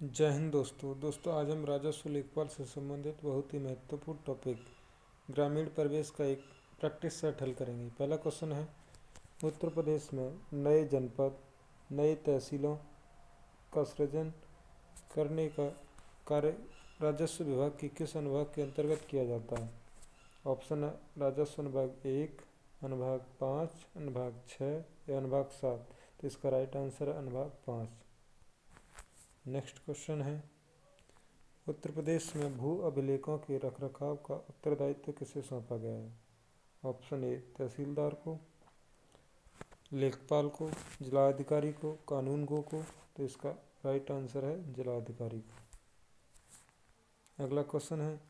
जय हिंद दोस्तों आज हम राजस्व लेखपाल से संबंधित बहुत ही महत्वपूर्ण टॉपिक ग्रामीण परिवेश का एक प्रैक्टिस सेट हल करेंगे। पहला क्वेश्चन है, उत्तर प्रदेश में नए जनपद नई तहसीलों का सृजन करने का कार्य राजस्व विभाग की किस अनुभाग के अंतर्गत किया जाता है? ऑप्शन है राजस्व अनुभाग 1, अनुभाग 5, अनुभाग 6 या अनुभाग 7। तो इसका राइट आंसर है अनुभाग 5। नेक्स्ट क्वेश्चन है, उत्तर प्रदेश में भू अभिलेखों के रखरखाव का उत्तरदायित्व किसे सौंपा गया है? ऑप्शन ए तहसीलदार को, लेखपाल को, जिलाधिकारी को, कानूनगो को। तो इसका राइट आंसर है जिलाधिकारी को। अगला क्वेश्चन है,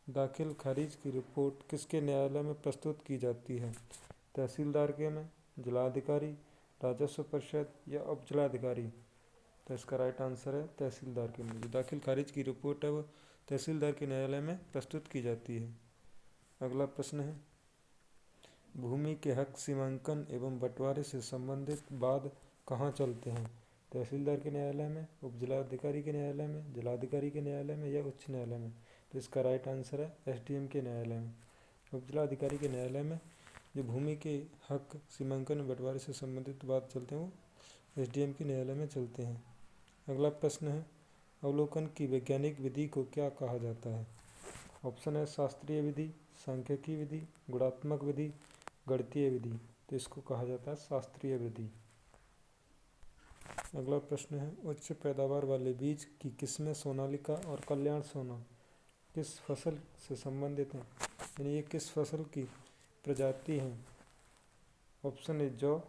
दाखिल खारिज की रिपोर्ट किसके न्यायालय में प्रस्तुत की जाती है? तहसीलदार के में, जिलाधिकारी, राजस्व परिषद या उप जिलाधिकारी। तो इसका राइट आंसर है तहसीलदार के में। जो दाखिल खारिज की रिपोर्ट है वो तहसीलदार के न्यायालय में प्रस्तुत की जाती है। अगला प्रश्न है, भूमि के हक सीमांकन एवं बंटवारे से संबंधित वाद कहाँ चलते हैं? तहसीलदार के न्यायालय में, उप जिलाधिकारी के न्यायालय में, जिलाधिकारी के न्यायालय में या उच्च न्यायालय में। तो इसका राइट आंसर है एसडीएम के न्यायालय में। उप जिलाधिकारी के न्यायालय में जो भूमि के हक सीमांकन बंटवारे से संबंधित वाद चलते हैं वो एसडीएम के न्यायालय में चलते हैं। अगला प्रश्न है, अवलोकन की वैज्ञानिक विधि को क्या कहा जाता है? ऑप्शन है शास्त्रीय विधि, सांख्यिकी विधि, गुणात्मक विधि, गणितीय विधि। तो इसको कहा जाता है शास्त्रीय विधि। अगला प्रश्न है, उच्च पैदावार वाले बीज की किस्में सोनालिका और कल्याण सोना किस फसल से संबंधित हैं? यानी ये किस फसल की प्रजाति हैं? ऑप्शन है जौ,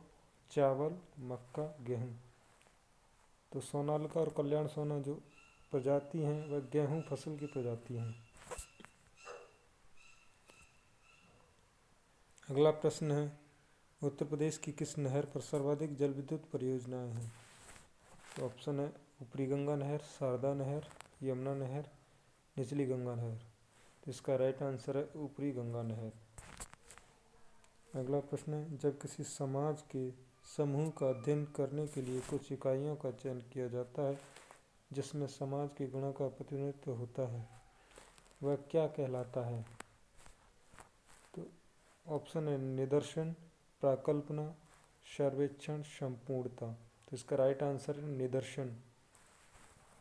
चावल, मक्का, गेहूँ। तो सोनालिका और कल्याण सोना जो प्रजाति हैं वह गेहूं फसल की प्रजाति हैं। अगला प्रश्न है, उत्तर प्रदेश की किस नहर पर सर्वाधिक जल विद्युत परियोजनाएं हैं? तो ऑप्शन है ऊपरी गंगा नहर, शारदा नहर, यमुना नहर, निचली गंगा नहर। तो इसका राइट आंसर है ऊपरी गंगा नहर। अगला प्रश्न है, जब किसी समाज के समूह का अध्ययन करने के लिए कुछ इकाइयों का चयन किया जाता है जिसमें समाज के गुणों का प्रतिनिधित्व होता है, वह क्या कहलाता है? तो ऑप्शन है निदर्शन, प्राकल्पना, सर्वेक्षण, संपूर्णता। तो इसका राइट आंसर है निदर्शन।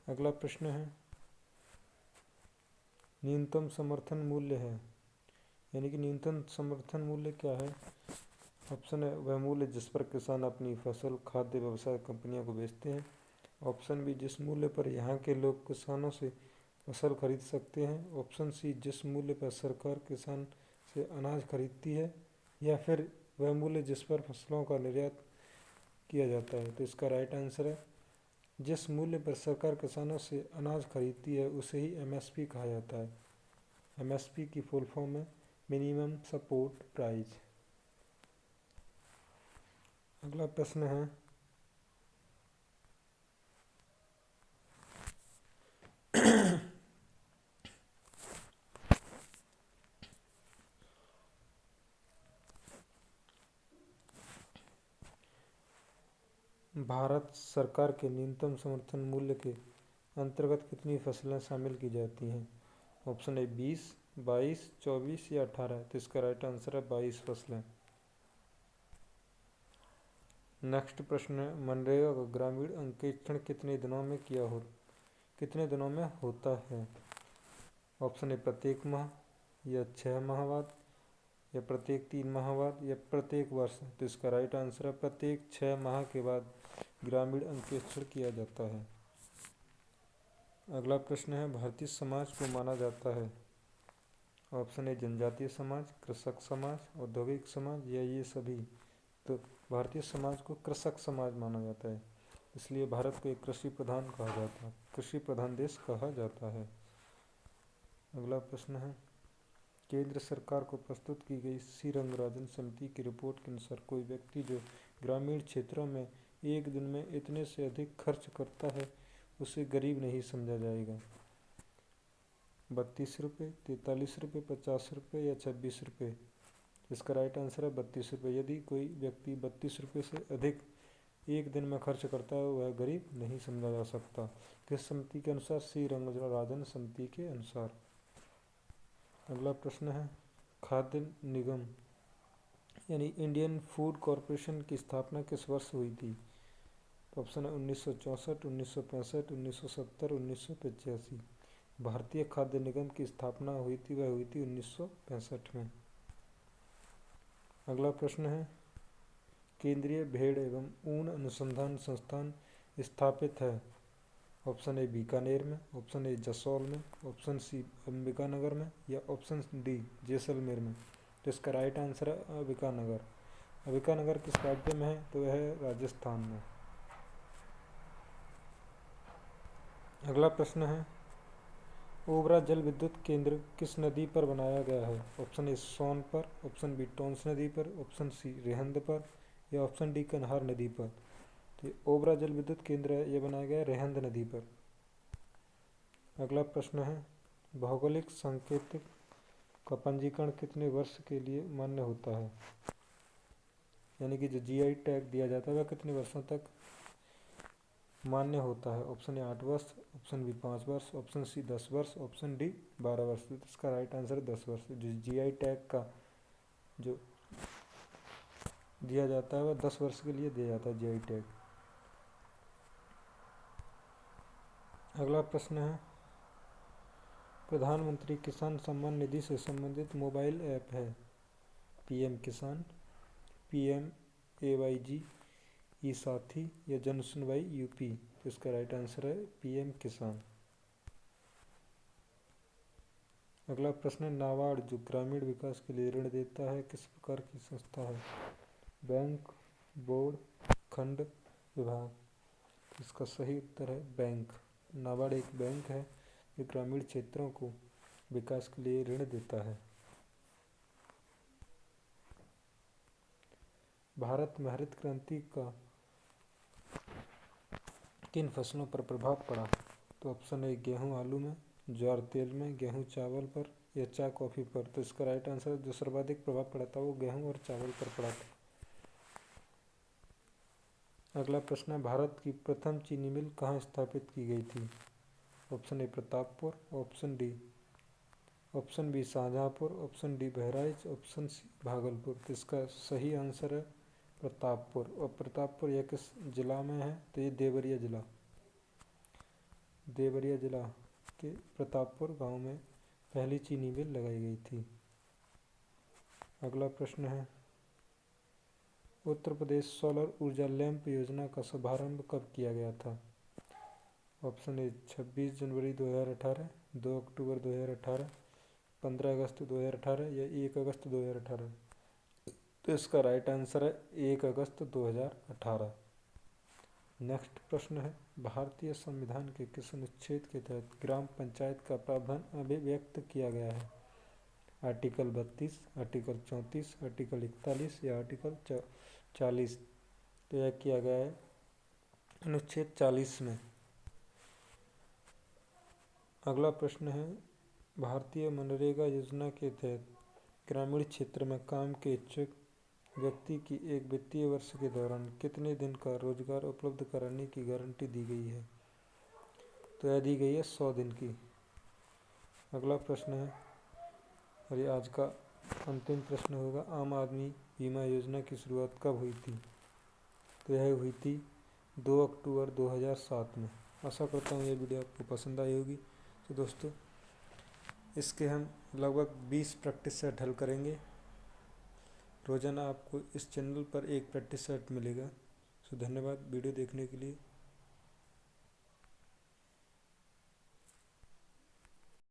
अगला प्रश्न है, न्यूनतम समर्थन मूल्य है, यानी कि न्यूनतम समर्थन मूल्य क्या है? ऑप्शन है वह मूल्य जिस पर किसान अपनी फसल खाद्य व्यवसाय कंपनियों को बेचते हैं। ऑप्शन बी जिस मूल्य पर यहाँ के लोग किसानों से फसल खरीद सकते हैं। ऑप्शन सी जिस मूल्य पर सरकार किसान से अनाज खरीदती है, या फिर वह मूल्य जिस पर फसलों का निर्यात किया जाता है। तो इसका राइट आंसर है जिस मूल्य पर सरकार किसानों से अनाज खरीदती है उसे ही एमएसपी कहा जाता है। एमएसपी की फुल फॉर्म है मिनिमम सपोर्ट प्राइस। अगला प्रश्न है, भारत सरकार के न्यूनतम समर्थन मूल्य के अंतर्गत कितनी फसलें शामिल की जाती हैं? ऑप्शन है 20, 22, 24 या 18। तो इसका राइट आंसर है 22 फसलें। नेक्स्ट प्रश्न है, मनरेगा का ग्रामीण अंकेक्षण कितने दिनों में होता है? ऑप्शन है प्रत्येक माह, या 6 माह बाद, या प्रत्येक 3 माह बाद, या प्रत्येक वर्ष। तो इसका राइट आंसर है प्रत्येक 6 माह के बाद ग्रामीण अंकेक्षण किया जाता है। अगला प्रश्न है, भारतीय समाज को माना जाता है। ऑप्शन है जनजातीय समाज, कृषक समाज, औद्योगिक समाज या ये सभी। तो भारतीय समाज को कृषक समाज माना जाता है, इसलिए भारत को एक कृषि प्रधान कहा जाता है, कृषि प्रधान देश कहा जाता है। अगला प्रश्न है, केंद्र सरकार को प्रस्तुत की गई सी रंगराजन समिति की रिपोर्ट के अनुसार कोई व्यक्ति जो ग्रामीण क्षेत्रों में एक दिन में इतने से अधिक खर्च करता है उसे गरीब नहीं समझा जाएगा। 32 रुपये, 43 रुपये, 50 रुपये या 26 रुपये। इसका राइट आंसर है 32 रुपये। यदि कोई व्यक्ति 32 रुपये से अधिक एक दिन में खर्च करता है वह गरीब नहीं समझा जा सकता। किस समिति के अनुसार? श्री रंगराजन समिति के अनुसार। अगला प्रश्न है, खाद्य निगम यानी इंडियन फूड कॉरपोरेशन की स्थापना किस वर्ष हुई थी? तो ऑप्शन है 1964, 1965, 1970, 1985। भारतीय खाद्य निगम की स्थापना हुई थी 1965 में। अगला प्रश्न है, केंद्रीय भेड़ एवं ऊन अनुसंधान संस्थान स्थापित है? ऑप्शन ए बीकानेर में, ऑप्शन ए जसोल में, ऑप्शन सी अंबिकानगर में या ऑप्शन डी जैसलमेर में। तो इसका राइट आंसर है अंबिकानगर। अंबिकानगर किस राज्य में है? तो यह है राजस्थान में। अगला प्रश्न है, ओबरा जल विद्युत केंद्र किस नदी पर बनाया गया है? ऑप्शन ए सोन पर, ऑप्शन बी टोंस नदी पर, ऑप्शन सी रिहंद पर या ऑप्शन डी कन्हार नदी पर। तो ओबरा जल विद्युत केंद्र है, ये बनाया गया है रिहंद नदी पर। अगला प्रश्न है, भौगोलिक सांकेतिक का पंजीकरण कितने वर्ष के लिए मान्य होता है? यानी कि जो जीआई टैग दिया जाता है वह कितने वर्षों तक मान्य होता है? ऑप्शन ए 8 वर्ष, ऑप्शन बी 5 वर्ष, ऑप्शन सी 10 वर्ष, ऑप्शन डी 12 वर्ष। तो इसका राइट आंसर है 10 वर्ष। जो जीआई टैग का जो दिया जाता है वह 10 वर्ष के लिए दिया जाता है जीआई टैग। अगला प्रश्न है, प्रधानमंत्री किसान सम्मान निधि से संबंधित मोबाइल ऐप है? पीएम किसान, PMAYG, ई साथी या जन सुनवाई यूपी। तो इसका राइट आंसर है पीएम किसान। अगला प्रश्न है, नाबार्ड जो ग्रामीण विकास के लिए ऋण देता है किस प्रकार की संस्था है? बैंक, बोर्ड, खंड, विभाग। इसका सही उत्तर है बैंक। नाबार्ड एक बैंक है जो ग्रामीण क्षेत्रों को विकास के लिए ऋण देता है। भारत में हरित क्रांति का किन फसलों पर प्रभाव पड़ा? तो ऑप्शन ए गेहूं आलू में, ज्वार तेल में, गेहूं चावल पर या चाय कॉफी पर। तो इसका राइट आंसर जो सर्वाधिक प्रभाव पड़ा था वो गेहूं और चावल पर पड़ा था। अगला प्रश्न है, भारत की प्रथम चीनी मिल कहाँ स्थापित की गई थी? Option A Pratappur, option B Shahjahanpur, option D Bahraich, option C Bhagalpur. तो इसका सही आंसर है प्रतापपुर। और प्रतापपुर यह किस जिला में है? तो ये देवरिया जिला के प्रतापपुर गांव में पहली चीनी मिल लगाई गई थी। अगला प्रश्न है, उत्तर प्रदेश सोलर ऊर्जा लैंप योजना का शुभारंभ कब किया गया था? ऑप्शन ए 26 जनवरी 2018, 2 अक्टूबर 2018, 15 अगस्त 2018 या 1 अगस्त 2018। तो इसका राइट आंसर है 1 अगस्त 2018। नेक्स्ट प्रश्न है, भारतीय संविधान के किस अनुच्छेद के तहत ग्राम पंचायत का प्रावधान अभिव्यक्त किया गया है? आर्टिकल 32, आर्टिकल 34, आर्टिकल 41 या आर्टिकल 40। तो यह किया गया है अनुच्छेद 40 में। अगला प्रश्न है, भारतीय मनरेगा योजना के तहत ग्रामीण क्षेत्र में काम के इच्छुक व्यक्ति की एक वित्तीय वर्ष के दौरान कितने दिन का रोजगार उपलब्ध कराने की गारंटी दी गई है? तो यह दी गई है 100 दिन की। अगला प्रश्न है, और ये आज का अंतिम प्रश्न होगा, आम आदमी बीमा योजना की शुरुआत कब हुई थी? तो यह हुई थी 2 अक्टूबर 2007 में। आशा करता हूँ ये वीडियो आपको पसंद आई होगी। तो दोस्तों, इसके हम लगभग 20 प्रैक्टिस सेट हल करेंगे। रोजाना आपको इस चैनल पर एक प्रैक्टिस सेट मिलेगा। धन्यवाद वीडियो देखने के लिए।